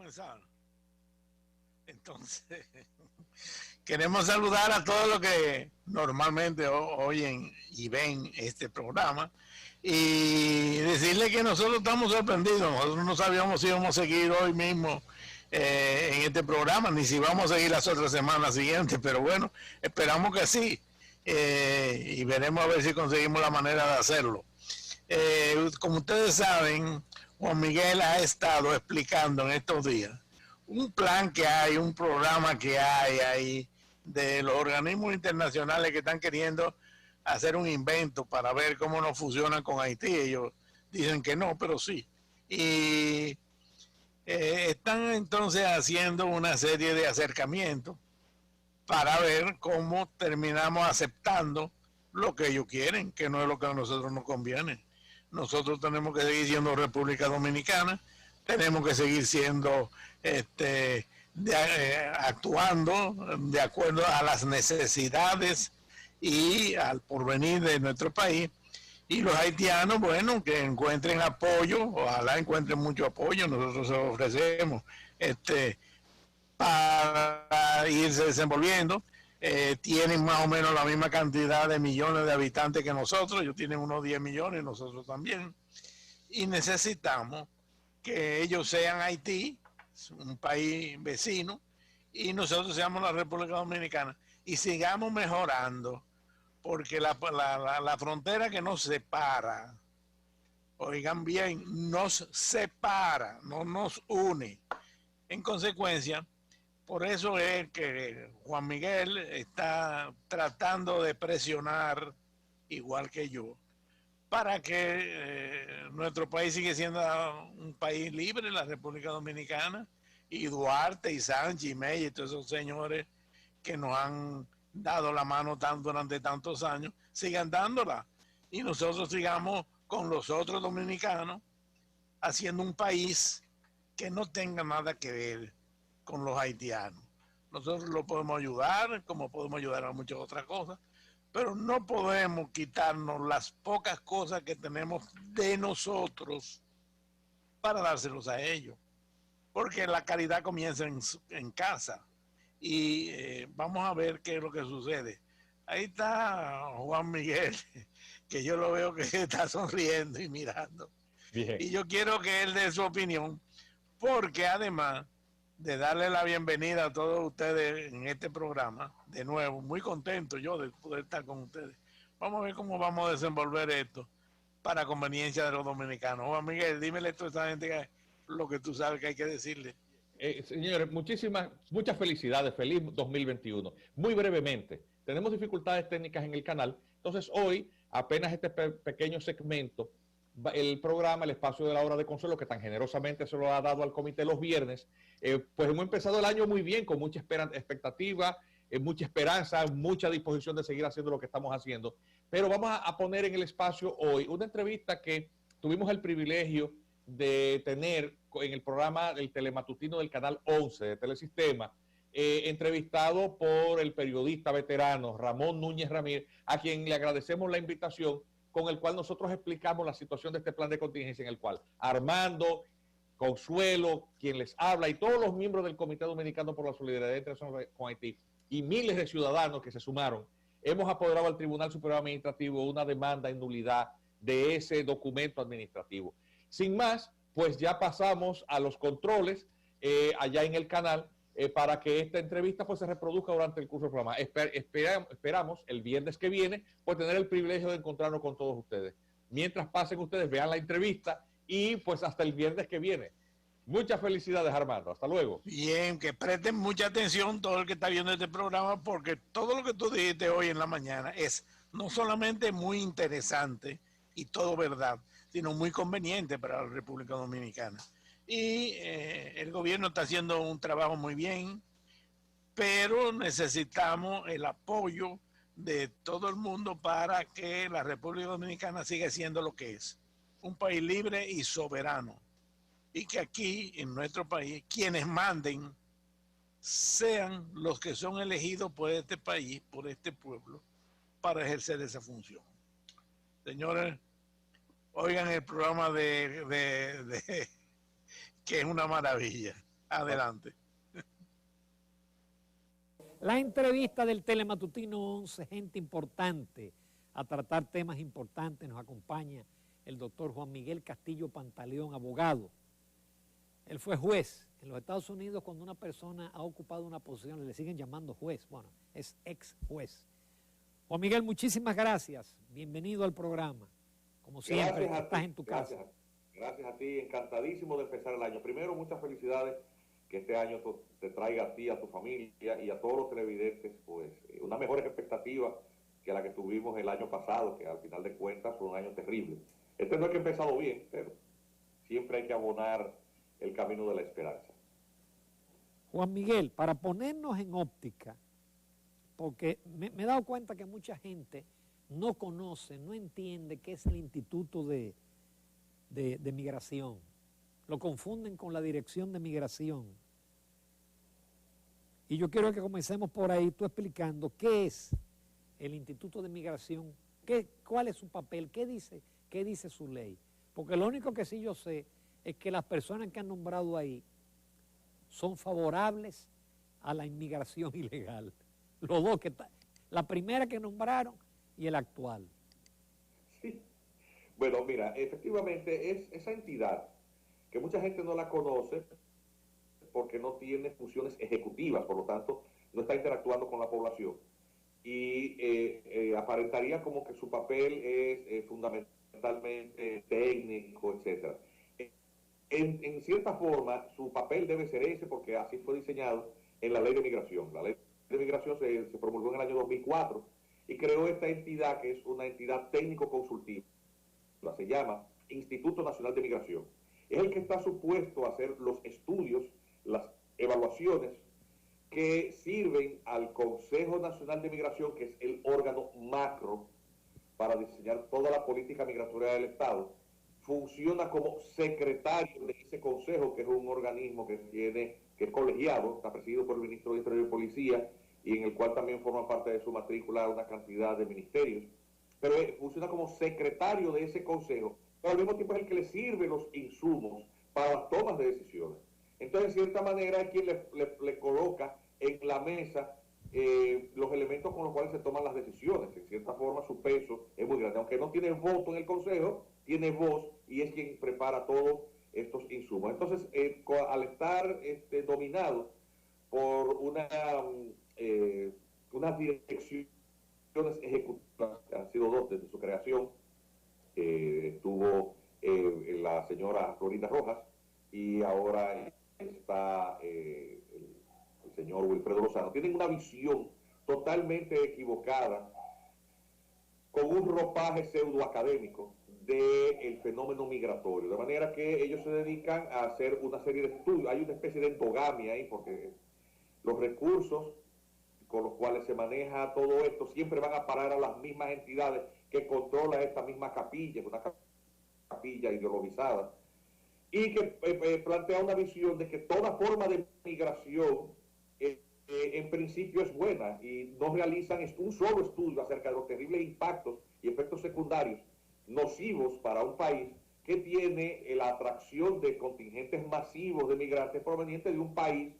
comenzar. Entonces, queremos saludar a todos los que normalmente oyen y ven este programa y decirle que nosotros estamos sorprendidos. Nosotros no sabíamos si íbamos a seguir hoy mismo en este programa, ni si vamos a seguir las otras semanas siguientes, pero bueno, esperamos que sí. Y veremos a ver si conseguimos la manera de hacerlo. Como ustedes saben, Juan Miguel ha estado explicando en estos días un plan que hay, un programa que hay ahí de los organismos internacionales que están queriendo hacer un invento para ver cómo no fusionan con Haití. Ellos dicen que no, pero sí. Y están entonces haciendo una serie de acercamientos para ver cómo terminamos aceptando lo que ellos quieren, que no es lo que a nosotros nos conviene. Nosotros tenemos que seguir siendo República Dominicana, tenemos que seguir siendo actuando de acuerdo a las necesidades y al porvenir de nuestro país. Y los haitianos, bueno, que encuentren apoyo, ojalá encuentren mucho apoyo, nosotros se lo ofrecemos para irse desenvolviendo. Tienen más o menos la misma cantidad de millones de habitantes que nosotros, ellos tienen unos 10 millones, nosotros también, y necesitamos que ellos sean Haití, un país vecino, y nosotros seamos la República Dominicana, y sigamos mejorando, porque la frontera que nos separa, oigan bien, nos separa, no nos une. En consecuencia, por eso es que Juan Miguel está tratando de presionar, igual que yo, para que nuestro país siga siendo un país libre, la República Dominicana, y Duarte y Sánchez y Mella y todos esos señores que nos han dado la mano durante tantos años, sigan dándola. Y nosotros sigamos con los otros dominicanos haciendo un país que no tenga nada que ver con los haitianos. Nosotros lo podemos ayudar, como podemos ayudar a muchas otras cosas, pero no podemos quitarnos las pocas cosas que tenemos de nosotros para dárselos a ellos, porque la caridad comienza en casa. Y vamos a ver qué es lo que sucede. Ahí está Juan Miguel, que yo lo veo que está sonriendo y mirando. Bien. Y yo quiero que él dé su opinión, porque además de darle la bienvenida a todos ustedes en este programa, de nuevo, muy contento yo de poder estar con ustedes. Vamos a ver cómo vamos a desenvolver esto para conveniencia de los dominicanos. Juan Miguel, dímele a toda esta gente lo que tú sabes que hay que decirle. Señores, muchas felicidades, feliz 2021. Muy brevemente, tenemos dificultades técnicas en el canal, entonces hoy apenas este pequeño segmento, el programa, el espacio de la hora de consuelo, que tan generosamente se lo ha dado al comité los viernes, pues hemos empezado el año muy bien, con mucha expectativa, mucha esperanza, mucha disposición de seguir haciendo lo que estamos haciendo, pero vamos a poner en el espacio hoy una entrevista que tuvimos el privilegio de tener en el programa del telematutino del canal 11 de Telesistema, entrevistado por el periodista veterano Ramón Núñez Ramírez, a quien le agradecemos la invitación, con el cual nosotros explicamos la situación de este plan de contingencia, en el cual Armando, Consuelo, quien les habla, y todos los miembros del Comité Dominicano por la Solidaridad Internacional con Haití, y miles de ciudadanos que se sumaron, hemos apoderado al Tribunal Superior Administrativo una demanda en nulidad de ese documento administrativo. Sin más, pues ya pasamos a los controles allá en el canal para que esta entrevista pues se reproduzca durante el curso del programa. Esperamos el viernes que viene pues tener el privilegio de encontrarnos con todos ustedes. Mientras pasen ustedes, vean la entrevista y pues hasta el viernes que viene. Muchas felicidades, Armando. Hasta luego. Bien, que presten mucha atención todo el que está viendo este programa, porque todo lo que tú dijiste hoy en la mañana es no solamente muy interesante y todo verdad, sino muy conveniente para la República Dominicana. Y el gobierno está haciendo un trabajo muy bien, pero necesitamos el apoyo de todo el mundo para que la República Dominicana siga siendo lo que es, un país libre y soberano. Y que aquí, en nuestro país, quienes manden sean los que son elegidos por este país, por este pueblo, para ejercer esa función. Señores, oigan el programa que es una maravilla. Adelante. La entrevista del Telematutino 11, gente importante, a tratar temas importantes, nos acompaña el doctor Juan Miguel Castillo Pantaleón, abogado. Él fue juez. En los Estados Unidos, cuando una persona ha ocupado una posición, le siguen llamando juez. Bueno, es ex juez. Juan Miguel, muchísimas gracias. Bienvenido al programa. Como siempre, estás en tu casa. Gracias a ti, encantadísimo de empezar el año. Primero, muchas felicidades, que este año te traiga a ti, a tu familia y a todos los televidentes, pues, unas mejores expectativas que la que tuvimos el año pasado, que al final de cuentas fue un año terrible. Este no es que ha empezado bien, pero siempre hay que abonar el camino de la esperanza. Juan Miguel, para ponernos en óptica, porque me he dado cuenta que mucha gente no conoce, no entiende qué es el Instituto de Migración. Lo confunden con la Dirección de Migración. Y yo quiero que comencemos por ahí, tú explicando qué es el Instituto de Migración, cuál es su papel, qué dice su ley. Porque lo único que sí yo sé es que las personas que han nombrado ahí son favorables a la inmigración ilegal. Los dos la primera que nombraron y el actual. Sí. Bueno, mira, efectivamente es esa entidad que mucha gente no la conoce porque no tiene funciones ejecutivas, por lo tanto, no está interactuando con la población. Y aparentaría como que su papel es fundamentalmente técnico, etc. En cierta forma, su papel debe ser ese porque así fue diseñado en la ley de migración. La ley de migración se promulgó en el año 2004 y creó esta entidad que es una entidad técnico-consultiva. Se llama Instituto Nacional de Migración. Es el que está supuesto a hacer los estudios, las evaluaciones que sirven al Consejo Nacional de Migración, que es el órgano macro para diseñar toda la política migratoria del Estado. Funciona como secretario de ese consejo, que es un organismo que es colegiado, está presidido por el ministro de Interior y Policía, y en el cual también forma parte de su matrícula una cantidad de ministerios, pero funciona como secretario de ese consejo, pero al mismo tiempo es el que le sirve los insumos para las tomas de decisiones. Entonces, en cierta manera, es quien le coloca en la mesa los elementos con los cuales se toman las decisiones. En cierta forma, su peso es muy grande. Aunque no tiene voto en el consejo, tiene voz y es quien prepara todos estos insumos. Entonces, al estar dominado por unas direcciones ejecutivas, que han sido dos desde su creación, estuvo la señora Florinda Rojas y ahora está el señor Wilfredo Lozano, tienen una visión totalmente equivocada, con un ropaje pseudoacadémico del fenómeno migratorio, de manera que ellos se dedican a hacer una serie de estudios. Hay una especie de endogamia ahí, porque los recursos con los cuales se maneja todo esto siempre van a parar a las mismas entidades que controlan esta misma capilla, una capilla ideologizada, y que plantea una visión de que toda forma de migración en principio es buena, y no realizan un solo estudio acerca de los terribles impactos y efectos secundarios nocivos para un país que tiene la atracción de contingentes masivos de migrantes provenientes de un país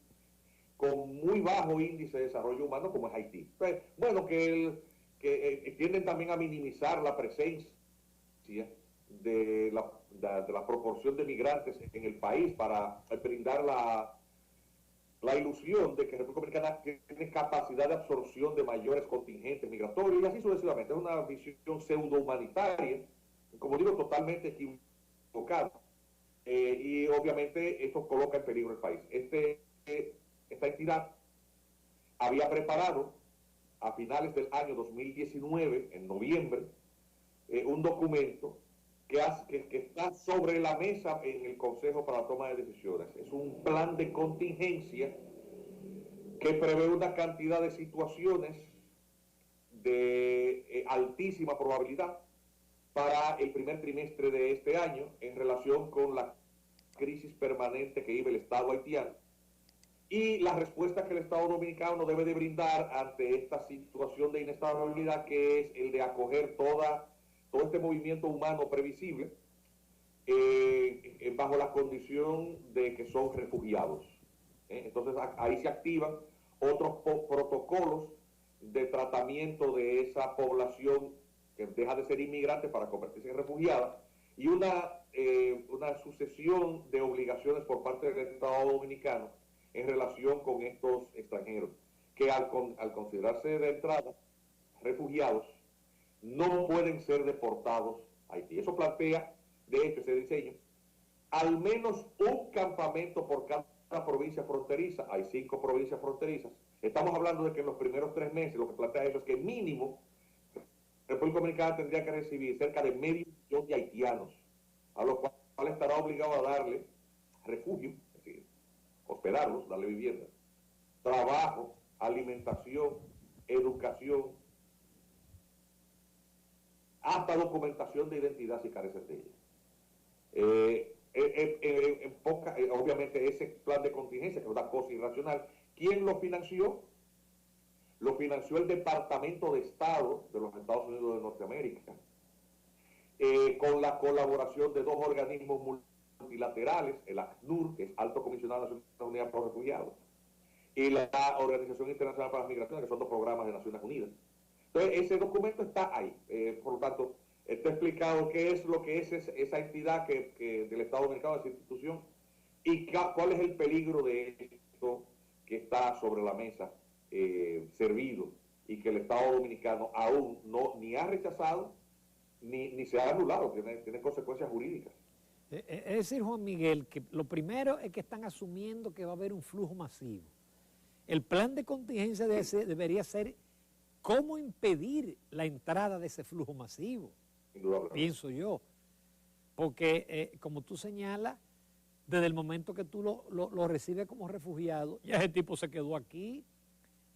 con muy bajo índice de desarrollo humano como es Haití. Entonces, bueno, que tienden también a minimizar la presencia de la proporción de migrantes en el país para brindar la ilusión de que República Dominicana tiene capacidad de absorción de mayores contingentes migratorios y así sucesivamente. Es una visión pseudo-humanitaria, como digo, totalmente equivocada. Y obviamente esto coloca en peligro el país. Esta entidad había preparado a finales del año 2019, en noviembre, un documento que está sobre la mesa en el Consejo para la toma de decisiones. Es un plan de contingencia que prevé una cantidad de situaciones de altísima probabilidad para el primer trimestre de este año en relación con la crisis permanente que vive el Estado haitiano y la respuesta que el Estado dominicano debe de brindar ante esta situación de inestabilidad, que es el de acoger todo este movimiento humano previsible bajo la condición de que son refugiados. Entonces ahí se activan otros protocolos de tratamiento de esa población que deja de ser inmigrante para convertirse en refugiada, y una sucesión de obligaciones por parte del Estado Dominicano en relación con estos extranjeros, que al considerarse de entrada refugiados, no pueden ser deportados a Haití. Eso plantea, de hecho, ese diseño, al menos un campamento por cada provincia fronteriza. Hay 5 provincias fronterizas. Estamos hablando de que en los primeros 3 meses, lo que plantea eso es que mínimo República Dominicana tendría que recibir cerca de medio millón de haitianos, a los cuales estará obligado a darle refugio, es decir, hospedarlos, darle vivienda, trabajo, alimentación, educación, hasta documentación de identidad si carecen de ella. Obviamente ese plan de contingencia, que es una cosa irracional, ¿quién lo financió? Lo financió el Departamento de Estado de los Estados Unidos de Norteamérica, con la colaboración de 2 organismos multilaterales, el ACNUR, que es Alto Comisionado de Naciones Unidas para los Refugiados, y la Organización Internacional para las Migraciones, que son 2 programas de Naciones Unidas. Entonces, ese documento está ahí. Por lo tanto, está explicado qué es lo que es esa entidad del Estado Dominicano, esa institución, y cuál es el peligro de esto que está sobre la mesa, servido, y que el Estado Dominicano aún ni ha rechazado, ni se ha anulado, tiene consecuencias jurídicas. Es decir, Juan Miguel, que lo primero es que están asumiendo que va a haber un flujo masivo. El plan de contingencia debería ser cómo impedir la entrada de ese flujo masivo, pienso yo. Porque, como tú señalas, desde el momento que tú lo recibes como refugiado, ya ese tipo se quedó aquí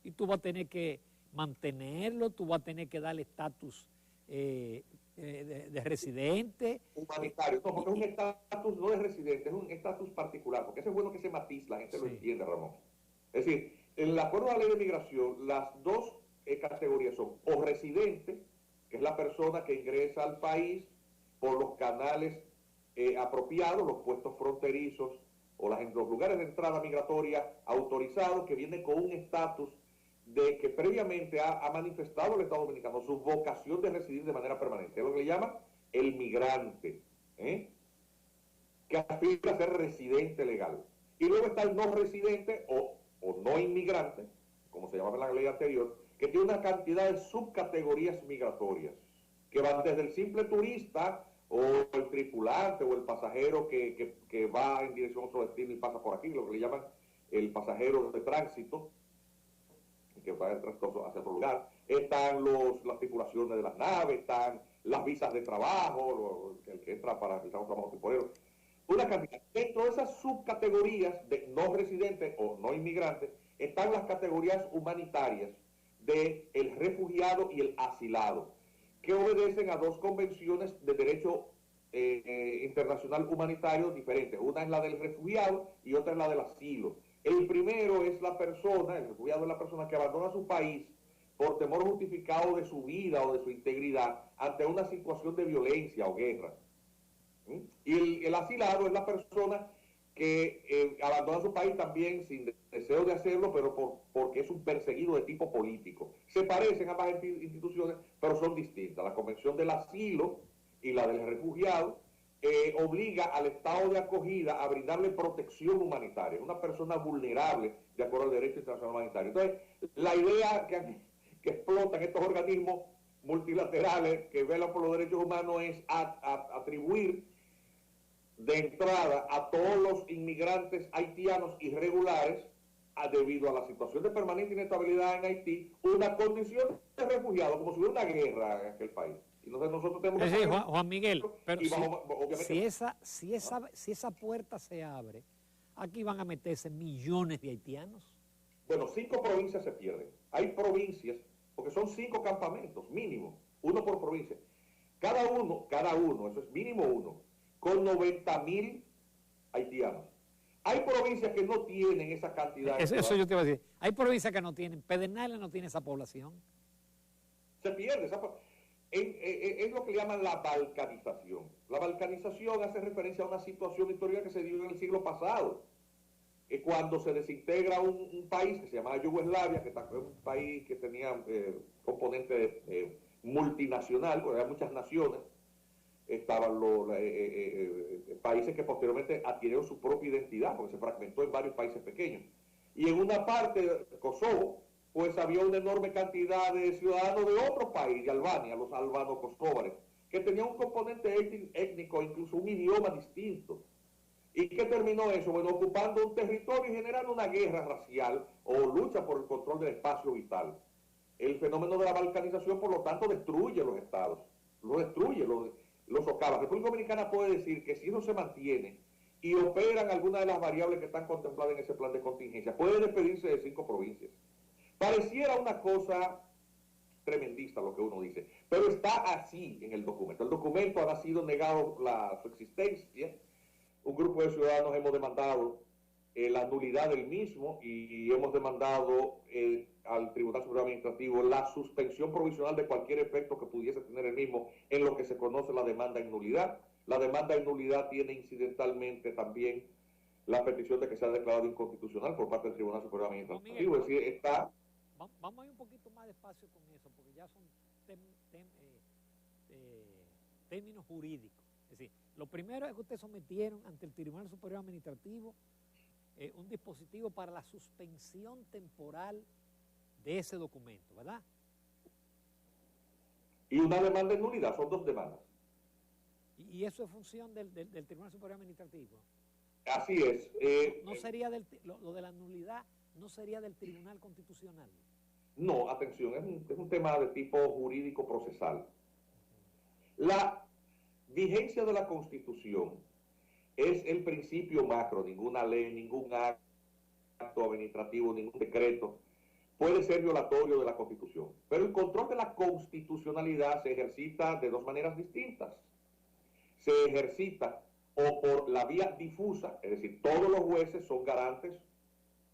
y tú vas a tener que mantenerlo, tú vas a tener que darle estatus de residente. Humanitario, no, porque es un estatus no de residente, es un estatus particular, porque eso es bueno que ese matiz la gente lo entiende, Ramón. Es decir, en el acuerdo de la ley de migración, las 2 categorías son o residente, que es la persona que ingresa al país por los canales apropiados, los puestos fronterizos o los lugares de entrada migratoria autorizados, que viene con un estatus de que previamente ha manifestado el Estado Dominicano su vocación de residir de manera permanente. Es lo que le llaman el migrante, que aspira a ser residente legal. Y luego está el no residente o no inmigrante, como se llamaba en la ley anterior, que tiene una cantidad de subcategorías migratorias, que van desde el simple turista o el tripulante o el pasajero que va en dirección a otro destino y pasa por aquí, lo que le llaman el pasajero de tránsito, que va hacia otro lugar. Están las tripulaciones de las naves, están las visas de trabajo, el que entra para realizar un trabajo temporero. Una cantidad. Dentro de esas subcategorías de no residentes o no inmigrantes están las categorías humanitarias del refugiado y el asilado, que obedecen a 2 convenciones de derecho internacional humanitario diferentes. Una es la del refugiado y otra es la del asilo. El primero es el refugiado es la persona que abandona su país por temor justificado de su vida o de su integridad ante una situación de violencia o guerra. Y el asilado es la persona que abandona su país también sin deseo de hacerlo, pero porque es un perseguido de tipo político. Se parecen ambas instituciones, pero son distintas. La Convención del Asilo y la del Refugiado obliga al Estado de acogida a brindarle protección humanitaria, una persona vulnerable de acuerdo al derecho internacional humanitario. Entonces, la idea que explotan estos organismos multilaterales que velan por los derechos humanos es atribuir de entrada a todos los inmigrantes haitianos irregulares, debido a la situación de permanente inestabilidad en Haití, una condición de refugiado, como si hubiera una guerra en aquel país. Y nosotros tenemos que... Sí, Juan Miguel, pero si esa puerta se abre, aquí van a meterse millones de haitianos. Bueno, 5 provincias se pierden. Hay provincias, porque son 5 campamentos, mínimo, uno por provincia. Cada uno, eso es mínimo uno, con 90,000 haitianos. Hay provincias que no tienen esa cantidad. Eso yo te iba a decir. Hay provincias que no tienen. Pedernales no tiene esa población. Se pierde. Es lo que le llaman la balcanización. La balcanización hace referencia a una situación histórica que se dio en el siglo pasado, cuando se desintegra un país que se llamaba Yugoslavia, que es un país que tenía componente multinacional, porque había muchas naciones, estaban los países que posteriormente adquirieron su propia identidad, porque se fragmentó en varios países pequeños. Y en una parte, Kosovo, pues había una enorme cantidad de ciudadanos de otro país, de Albania, los albano-kosóvares, que tenían un componente étnico, incluso un idioma distinto. ¿Y qué terminó eso? Bueno, ocupando un territorio y generando una guerra racial o lucha por el control del espacio vital. El fenómeno de la balcanización, por lo tanto, destruye los estados, lo destruye, los socava. La República Dominicana puede decir que si eso se mantiene y operan algunas de las variables que están contempladas en ese plan de contingencia, puede despedirse de 5 provincias. Pareciera una cosa tremendista lo que uno dice, pero está así en el documento. El documento ha sido negado su existencia. Un grupo de ciudadanos hemos demandado la nulidad del mismo y hemos demandado al Tribunal Supremo Administrativo la suspensión provisional de cualquier efecto que pudiese tener el mismo en lo que se conoce la demanda en nulidad. La demanda en nulidad tiene incidentalmente también la petición de que sea declarado inconstitucional por parte del Tribunal Supremo Administrativo. Es decir, está... Vamos a ir un poquito más despacio con eso, porque ya son términos jurídicos. Es decir, lo primero es que ustedes sometieron ante el Tribunal Superior Administrativo un dispositivo para la suspensión temporal de ese documento, ¿verdad? Y una demanda en nulidad, son 2 demandas. Y eso es función del Tribunal Superior Administrativo. Así es. No sería lo de la nulidad, no sería del Tribunal Constitucional. No, atención, es un tema de tipo jurídico procesal. La vigencia de la Constitución es el principio macro, ninguna ley, ningún acto administrativo, ningún decreto puede ser violatorio de la Constitución. Pero el control de la constitucionalidad se ejercita de 2 maneras distintas. Se ejercita o por la vía difusa, es decir, todos los jueces son garantes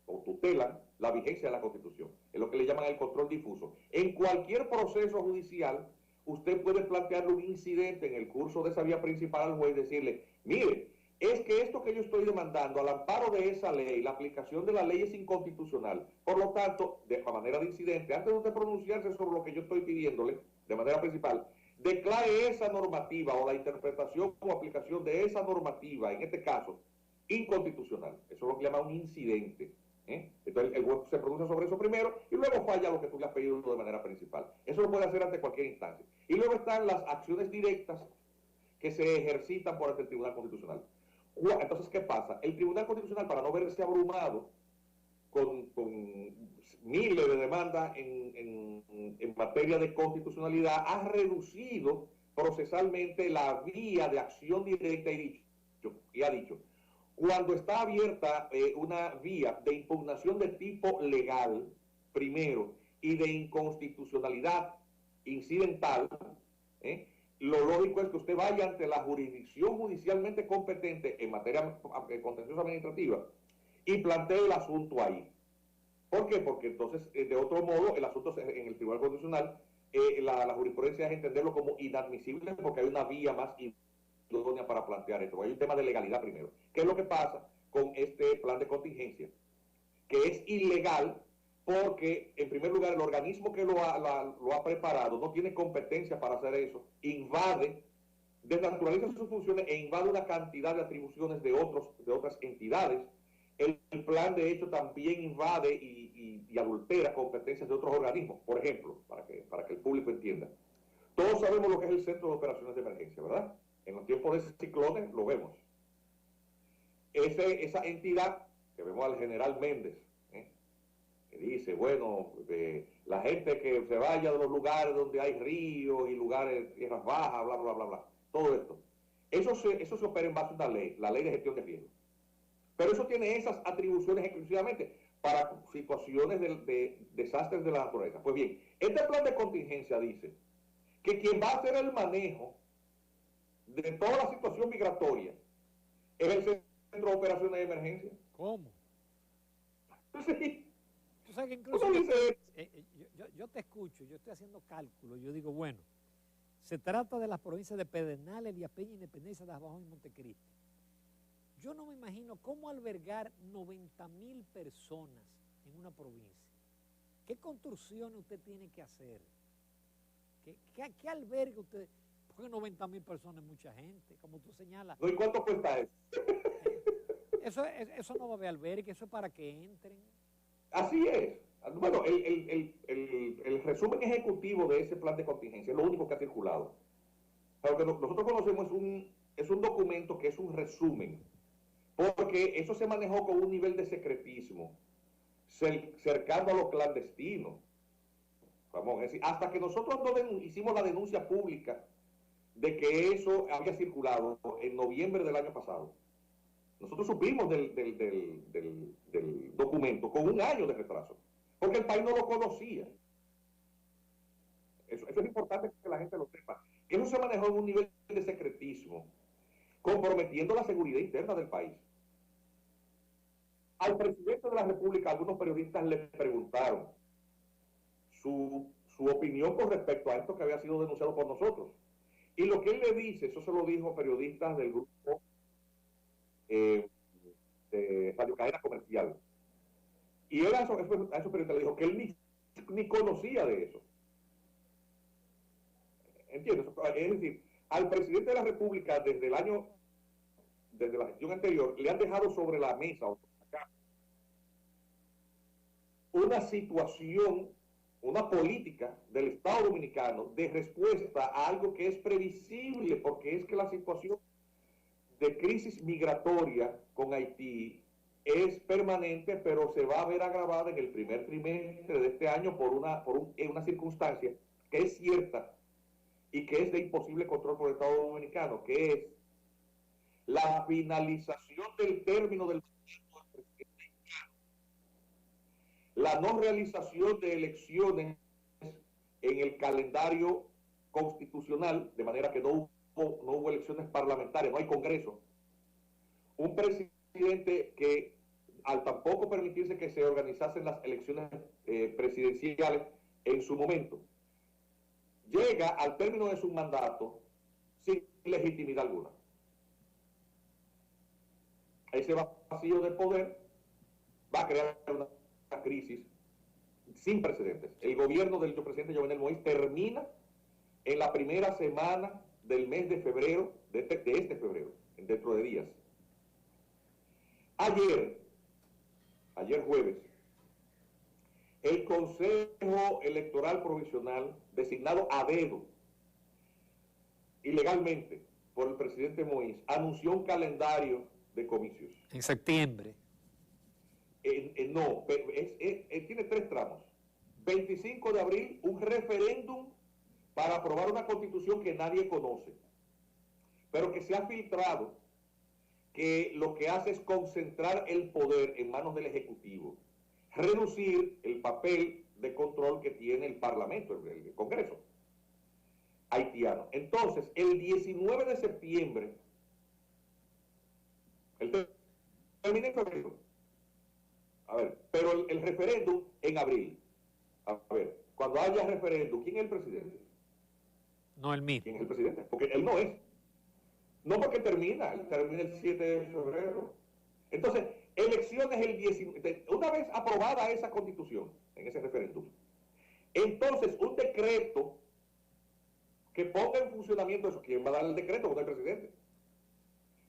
o tutelan la vigencia de la Constitución. Es lo que le llaman el control difuso. En cualquier proceso judicial, usted puede plantearle un incidente en el curso de esa vía principal al juez y decirle, mire, es que esto que yo estoy demandando al amparo de esa ley, la aplicación de la ley es inconstitucional. Por lo tanto, de manera de incidente, antes de usted pronunciarse sobre lo que yo estoy pidiéndole, de manera principal, declare esa normativa o la interpretación o aplicación de esa normativa, en este caso, inconstitucional. Eso es lo que llama un incidente. Entonces el juez se pronuncia sobre eso primero y luego falla lo que tú le has pedido de manera principal. Eso lo puede hacer ante cualquier instancia. Y luego están las acciones directas que se ejercitan por el Tribunal Constitucional. Entonces, ¿qué pasa? El Tribunal Constitucional, para no verse abrumado con miles de demandas en materia de constitucionalidad, ha reducido procesalmente la vía de acción directa y ha dicho, cuando está abierta una vía de impugnación de tipo legal, primero, y de inconstitucionalidad incidental, lo lógico es que usted vaya ante la jurisdicción judicialmente competente en materia contenciosa administrativa y plantee el asunto ahí. ¿Por qué? Porque entonces, de otro modo, el asunto en el Tribunal Constitucional, la jurisprudencia es entenderlo como inadmisible porque hay una vía más idónea para plantear esto. Hay un tema de legalidad primero. ¿Qué es lo que pasa con este plan de contingencia? Que es ilegal porque, en primer lugar, el organismo que lo ha preparado no tiene competencia para hacer eso, invade, desnaturaliza sus funciones e invade una cantidad de atribuciones de otras entidades. El plan, de hecho, también invade y adultera competencias de otros organismos. Por ejemplo, para que el público entienda, todos sabemos lo que es el Centro de Operaciones de Emergencia, ¿verdad? En los tiempos de ciclones lo vemos. Esa entidad, que vemos al general Méndez, que dice, bueno, la gente que se vaya de los lugares donde hay ríos y lugares, tierras bajas, bla, bla, bla, bla, todo esto. Eso se opera en base a una ley, la Ley de Gestión de Riesgos. Pero eso tiene esas atribuciones exclusivamente para situaciones de desastres de la naturaleza. Pues bien, este plan de contingencia dice que quien va a hacer el manejo de toda la situación migratoria es el Centro de Operaciones de Emergencia. ¿Cómo? Sí. Tú sabes que incluso yo te escucho, yo estoy haciendo cálculos, yo digo, bueno, se trata de las provincias de Pedernales, Elías Piña, Independencia, de Dajabón y Montecristi. yo no me imagino cómo albergar 90.000 personas en una provincia. ¿Qué construcciones usted tiene que hacer? ¿Qué albergue usted? Porque 90.000 personas es mucha gente, como tú señalas. ¿No? ¿Y cuánto cuesta eso? Eso no va a haber albergue, eso es para que entren. Así es. Bueno, el resumen ejecutivo de ese plan de contingencia es lo único que ha circulado. Lo que nosotros conocemos es un documento que es un resumen, porque eso se manejó con un nivel de secretismo cercano a lo clandestino. Ramón, es decir, hasta que nosotros no hicimos la denuncia pública de que eso había circulado en noviembre del año pasado. Nosotros supimos del documento con un año de retraso, porque el país no lo conocía. Eso es importante que la gente lo sepa. Que eso se manejó en un nivel de secretismo, comprometiendo la seguridad interna del país. Al presidente de la República, algunos periodistas le preguntaron su opinión con respecto a esto que había sido denunciado por nosotros. Y lo que él le dice, eso se lo dijo a periodistas del grupo de Radio Cadena Comercial. Y él a esos periodistas le dijo que él ni conocía de eso. ¿Entiendes? Es decir, al presidente de la República desde la gestión anterior, le han dejado sobre la mesa una situación, una política del Estado Dominicano de respuesta a algo que es previsible, porque es que la situación de crisis migratoria con Haití es permanente, pero se va a ver agravada en el primer trimestre de este año por una circunstancia que es cierta y que es de imposible control por el Estado Dominicano, que es la finalización del término del mandato del presidente haitiano, la no realización de elecciones en el calendario constitucional, de manera que no hubo elecciones parlamentarias, no hay congreso. Un presidente que, al tampoco permitirse que se organizasen las elecciones presidenciales en su momento, llega al término de su mandato sin legitimidad alguna. Ese vacío de poder va a crear una crisis sin precedentes. El gobierno del presidente Jovenel Moïse termina en la primera semana del mes de febrero, de este febrero, dentro de días. Ayer jueves, el Consejo Electoral Provisional, designado a dedo, ilegalmente, por el presidente Moïse, anunció un calendario de comicios. En septiembre. No, pero tiene 3 tramos. 25 de abril, un referéndum para aprobar una constitución que nadie conoce, pero que se ha filtrado, que lo que hace es concentrar el poder en manos del Ejecutivo, reducir el papel de control que tiene el Parlamento, el Congreso haitiano. Entonces, el 19 de septiembre, termina en febrero. A ver, pero el referéndum en abril. A ver, cuando haya referéndum, ¿quién es el presidente? No el mismo. ¿Quién es el presidente? Porque él no es. No porque termina el 7 de febrero. Entonces, elecciones el 19. Una vez aprobada esa constitución, en ese referéndum, entonces un decreto que ponga en funcionamiento eso, ¿quién va a dar el decreto? Con el presidente.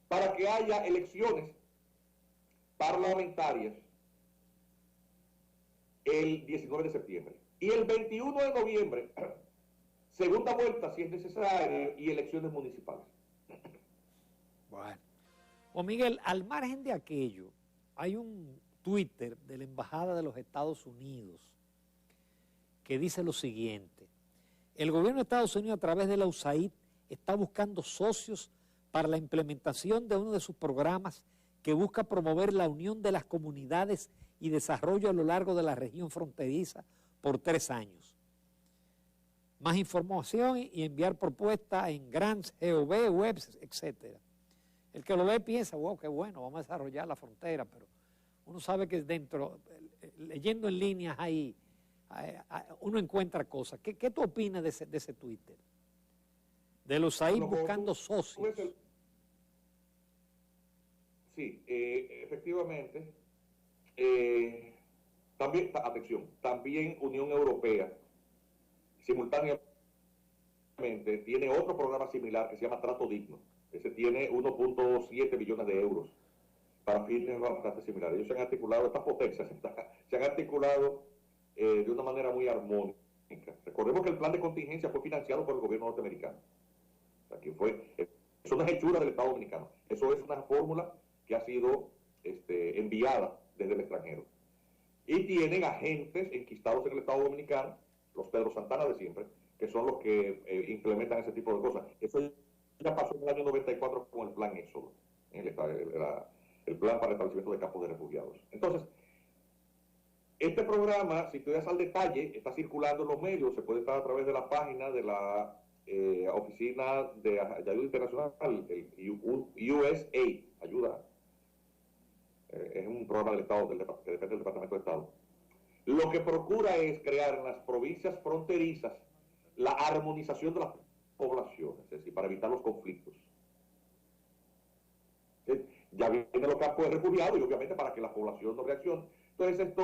Para que haya elecciones parlamentarias el 19 de septiembre. Y el 21 de noviembre, segunda vuelta si es necesario, y elecciones municipales. Bueno. Juan Miguel, al margen de aquello, hay un Twitter de la Embajada de los Estados Unidos que dice lo siguiente: el gobierno de Estados Unidos, a través de la USAID, está buscando socios para la implementación de uno de sus programas que busca promover la unión de las comunidades y desarrollo a lo largo de la región fronteriza por 3 años. Más información y enviar propuestas en grants, GOV, webs, etc. El que lo lee piensa, wow, qué bueno, vamos a desarrollar la frontera, pero uno sabe que dentro, leyendo en líneas ahí, uno encuentra cosas. ¿Qué tú opinas de ese Twitter? De los ahí buscando socios. Sí, efectivamente. También, atención, también Unión Europea simultáneamente tiene otro programa similar que se llama Trato Digno. Ese tiene 1.7 billones de euros para fines bastante similares. Ellos se han articulado, estas potencias se han articulado de una manera muy armónica. Recordemos que el plan de contingencia fue financiado por el gobierno norteamericano. O sea, eso no es hechura del Estado Dominicano. Eso es una fórmula que ha sido enviada desde el extranjero. Y tienen agentes enquistados en el Estado Dominicano, los Pedro Santana de siempre, que son los que implementan ese tipo de cosas. Eso ya pasó en el año 94 con el Plan Éxodo, el plan para el establecimiento de campos de refugiados. Entonces, este programa, si tú das al detalle, está circulando en los medios, se puede estar a través de la página de la Oficina de Ayuda Internacional, el USAID, ayuda. Es un programa del Estado, que depende del Departamento de Estado. Lo que procura es crear en las provincias fronterizas la armonización de las poblaciones, es decir, para evitar los conflictos. Ya vienen los campos de refugiados y obviamente para que la población no reaccione. Entonces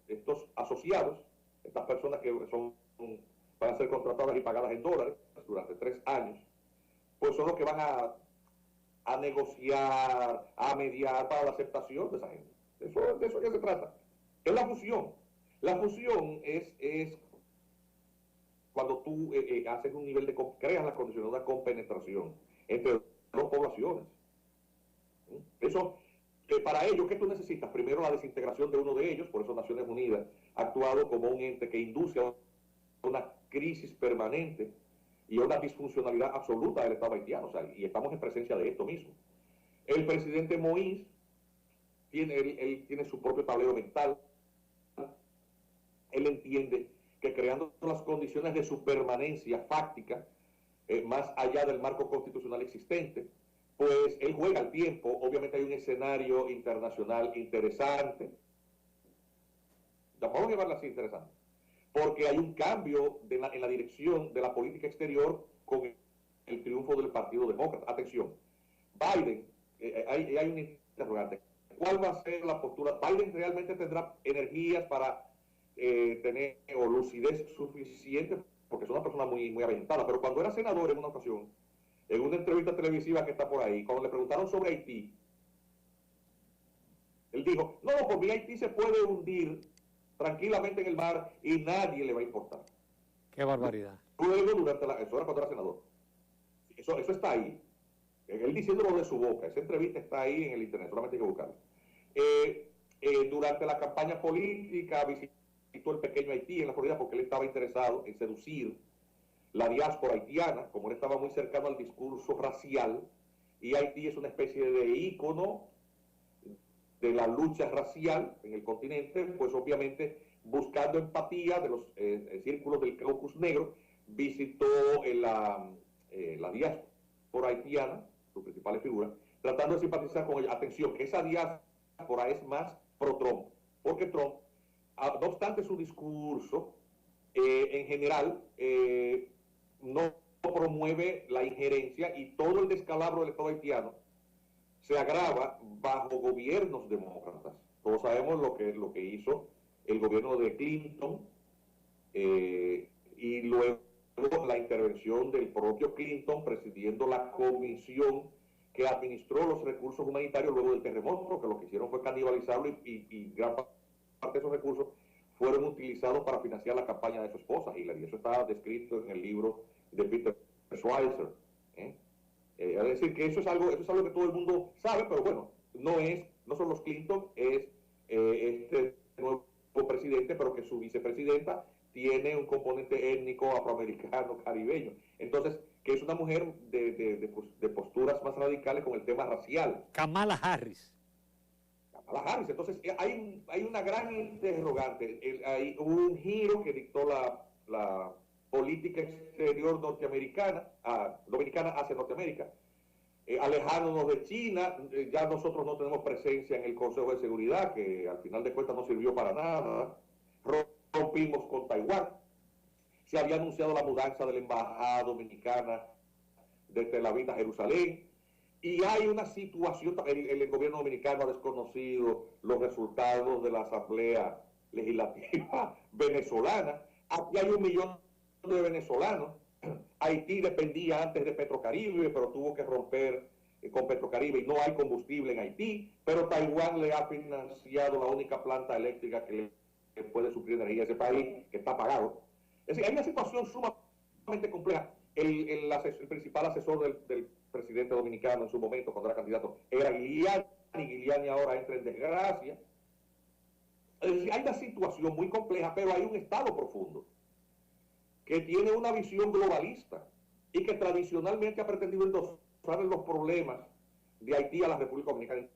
estos asociados, estas personas que van a ser contratadas y pagadas en dólares durante 3 años, pues son los que van a negociar, a mediar para la aceptación de esa gente. De eso ya se trata. Es la fusión. La fusión es cuando tú haces un nivel creas las condiciones de una compenetración entre dos poblaciones. Eso, para ello, ¿qué tú necesitas? Primero, la desintegración de uno de ellos, por eso Naciones Unidas ha actuado como un ente que induce a una crisis permanente y a una disfuncionalidad absoluta del Estado haitiano, o sea, y estamos en presencia de esto mismo. El presidente Moïse él tiene su propio tablero mental. Él entiende que creando las condiciones de su permanencia fáctica, más allá del marco constitucional existente, pues él juega al tiempo. Obviamente hay un escenario internacional interesante, vamos a llamarlo así, interesante, porque hay un cambio en la dirección de la política exterior con el triunfo del Partido Demócrata. Atención, Biden, hay un interrogante. ¿Cuál va a ser la postura? ¿Biden realmente tendrá energías para tener o lucidez suficiente? Porque es una persona muy, muy aventada. Pero cuando era senador en una ocasión, en una entrevista televisiva que está por ahí, cuando le preguntaron sobre Haití, él dijo, no, por mí Haití se puede hundir tranquilamente en el mar y nadie le va a importar. Qué barbaridad. Luego, eso era cuando era senador. Eso está ahí. Él diciéndolo de su boca. Esa entrevista está ahí en el internet, solamente hay que buscarla. Durante la campaña política visitó el pequeño Haití en la Florida porque él estaba interesado en seducir la diáspora haitiana, como él estaba muy cercano al discurso racial, y Haití es una especie de ícono de la lucha racial en el continente, pues obviamente buscando empatía de los círculos del caucus negro, visitó la diáspora haitiana, sus principales figuras, tratando de simpatizar con ella. Atención, que esa diáspora es más pro-Trump, porque Trump, no obstante su discurso, en general, no promueve la injerencia y todo el descalabro del Estado haitiano se agrava bajo gobiernos demócratas. Todos sabemos lo que hizo el gobierno de Clinton y luego la intervención del propio Clinton presidiendo la comisión que administró los recursos humanitarios luego del terremoto, que lo que hicieron fue canibalizarlo y gran parte de esos recursos fueron utilizados para financiar la campaña de su esposa Hillary. Eso está descrito en el libro de Peter Schweizer. Es decir, que eso es algo que todo el mundo sabe, pero bueno, no son los Clinton, es este nuevo presidente, pero que su vicepresidenta tiene un componente étnico afroamericano, caribeño. Entonces, que es una mujer de posturas más radicales con el tema racial. Kamala Harris. Kamala Harris. Entonces, hay una gran interrogante. Hay un giro que dictó la política exterior dominicana hacia Norteamérica. Alejándonos de China, ya nosotros no tenemos presencia en el Consejo de Seguridad, que al final de cuentas no sirvió para nada. Rompimos con Taiwán. Se había anunciado la mudanza de la embajada dominicana de Tel Aviv a Jerusalén. Y hay una situación, el gobierno dominicano ha desconocido los resultados de la Asamblea Legislativa venezolana. Aquí hay 1 millón de venezolanos. Haití dependía antes de Petrocaribe, pero tuvo que romper con Petrocaribe y no hay combustible en Haití, pero Taiwán le ha financiado la única planta eléctrica que puede suplir energía a ese país, que está apagado. Es decir, hay una situación sumamente compleja. El principal asesor del presidente dominicano en su momento, cuando era candidato, era Giuliani, y Giuliani ahora entra en desgracia. Es decir, hay una situación muy compleja, pero hay un Estado profundo que tiene una visión globalista y que tradicionalmente ha pretendido endosar los problemas de Haití a la República Dominicana.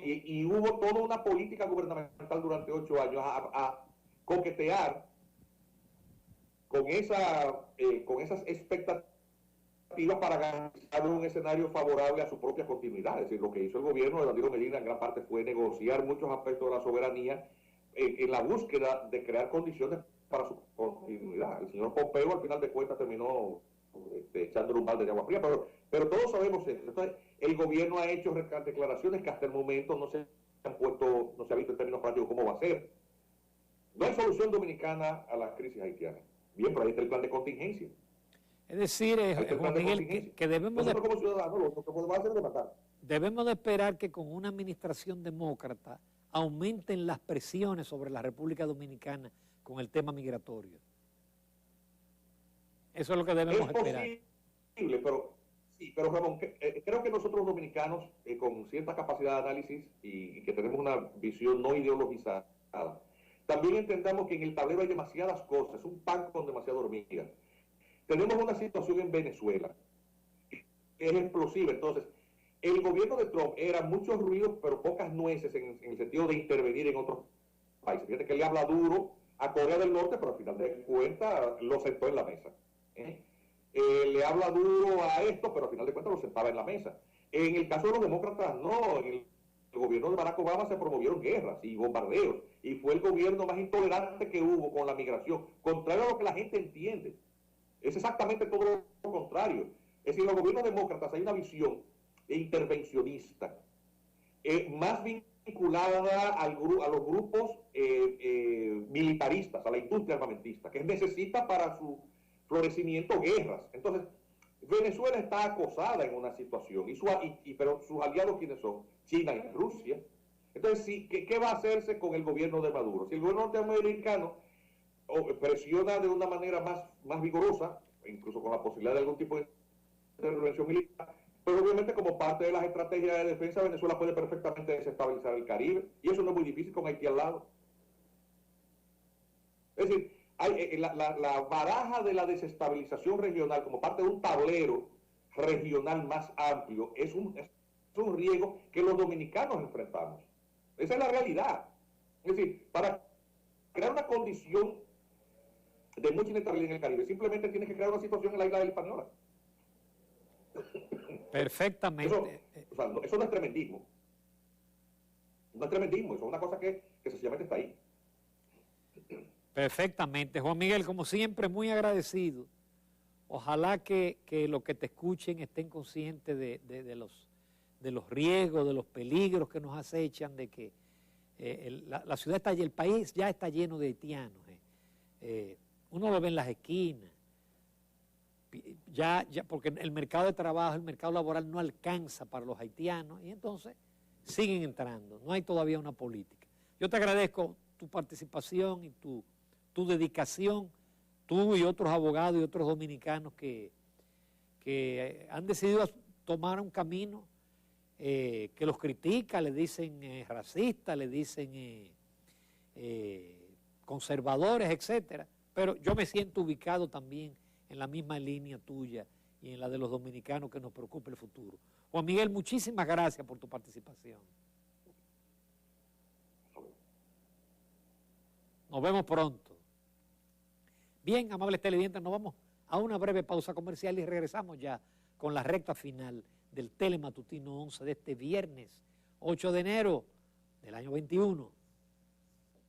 Y hubo toda una política gubernamental durante 8 años a coquetear con esas expectativas para garantizar un escenario favorable a su propia continuidad. Es decir, lo que hizo el gobierno de Danilo Medina en gran parte fue negociar muchos aspectos de la soberanía en la búsqueda de crear condiciones para su continuidad. El señor Pompeo al final de cuentas terminó echándole un balde de agua fría, pero todos sabemos eso. Entonces, el gobierno ha hecho declaraciones que hasta el momento no se ha visto en términos prácticos cómo va a ser. No hay solución dominicana a la crisis haitiana. Bien, pero ahí está el plan de contingencia. Es decir, Juan Miguel, que debemos de, como ciudadanos lo que podemos hacer es matar. Debemos de esperar que con una administración demócrata aumenten las presiones sobre la República Dominicana con el tema migratorio. Eso es lo que debemos esperar. Es posible, pero Ramón, creo que nosotros los dominicanos, con cierta capacidad de análisis y que tenemos una visión no ideologizada, también entendamos que en el tablero hay demasiadas cosas, un pan con demasiadas hormigas. Tenemos una situación en Venezuela que es explosiva. Entonces, el gobierno de Trump era muchos ruidos, pero pocas nueces en el sentido de intervenir en otros países. Fíjate que le habla duro a Corea del Norte, pero al final de cuentas lo sentó en la mesa. Le habla duro a esto, pero al final de cuentas lo sentaba en la mesa. En el caso de los demócratas, no. En el gobierno de Barack Obama se promovieron guerras y bombardeos, y fue el gobierno más intolerante que hubo con la migración, contrario a lo que la gente entiende. Es exactamente todo lo contrario. Es decir, en los gobiernos demócratas hay una visión intervencionista, más vinculada a los grupos militaristas, a la industria armamentista, que necesita para su florecimiento guerras. Entonces, Venezuela está acosada en una situación, pero sus aliados, ¿quiénes son? China y Rusia. Entonces, ¿qué va a hacerse con el gobierno de Maduro? Si el gobierno norteamericano presiona de una manera más vigorosa, incluso con la posibilidad de algún tipo de intervención militar, pero obviamente como parte de las estrategias de defensa, Venezuela puede perfectamente desestabilizar el Caribe, y eso no es muy difícil con Haití al lado. Es decir, la baraja de la desestabilización regional como parte de un tablero regional más amplio es un riesgo que los dominicanos enfrentamos. Esa es la realidad. Es decir, para crear una condición de mucha inestabilidad en el Caribe, simplemente tienes que crear una situación en la isla de la Hispaniola. Perfectamente. Eso no es tremendismo. No es tremendismo, eso es una cosa que sencillamente está ahí. Perfectamente. Juan Miguel, como siempre, muy agradecido. Ojalá que los que te escuchen estén conscientes de los riesgos, de los peligros que nos acechan, de que la ciudad está allí, el país ya está lleno de haitianos. Uno lo ve en las esquinas. Ya, porque el mercado de trabajo, el mercado laboral no alcanza para los haitianos y entonces siguen entrando. No hay todavía una política. Yo te agradezco tu participación y tu dedicación, tú y otros abogados y otros dominicanos que han decidido tomar un camino que los critica, le dicen racistas, le dicen conservadores, etcétera. Pero yo me siento ubicado también en la misma línea tuya y en la de los dominicanos que nos preocupa el futuro. Juan Miguel, muchísimas gracias por tu participación. Nos vemos pronto. Bien, amables televidentes, nos vamos a una breve pausa comercial y regresamos ya con la recta final del Telematutino 11 de este viernes 8 de enero del año 21.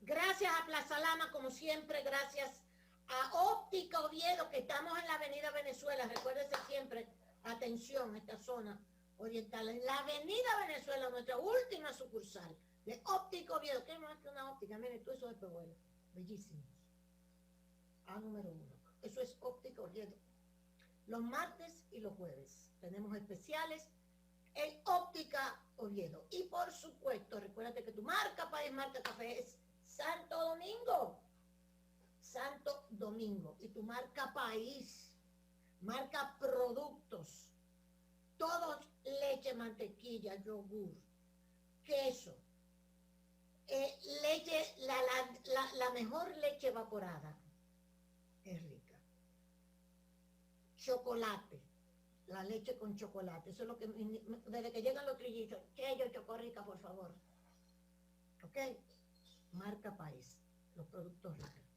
Gracias a Plaza Lama, como siempre, gracias a Óptica Oviedo, que estamos en la avenida Venezuela. Recuérdese siempre, atención, esta zona Oriental, en la Avenida Venezuela, nuestra última sucursal de Óptica Oviedo. ¿Qué más que una óptica? Miren, tú, eso es pehuelo. Bellísimos. Número 1. Eso es Óptica Oviedo. Los martes y los jueves tenemos especiales en Óptica Oviedo. Y por supuesto, recuérdate que tu marca país, marca café es Santo Domingo. Santo Domingo. Y tu marca país, marca productos, todos leche, mantequilla, yogur, queso, leche, la mejor leche evaporada, es rica. Chocolate, la leche con chocolate, eso es lo que, desde que llegan los trillizos, que yo chocorrica, por favor. ¿Ok? Marca país, los productos ricos.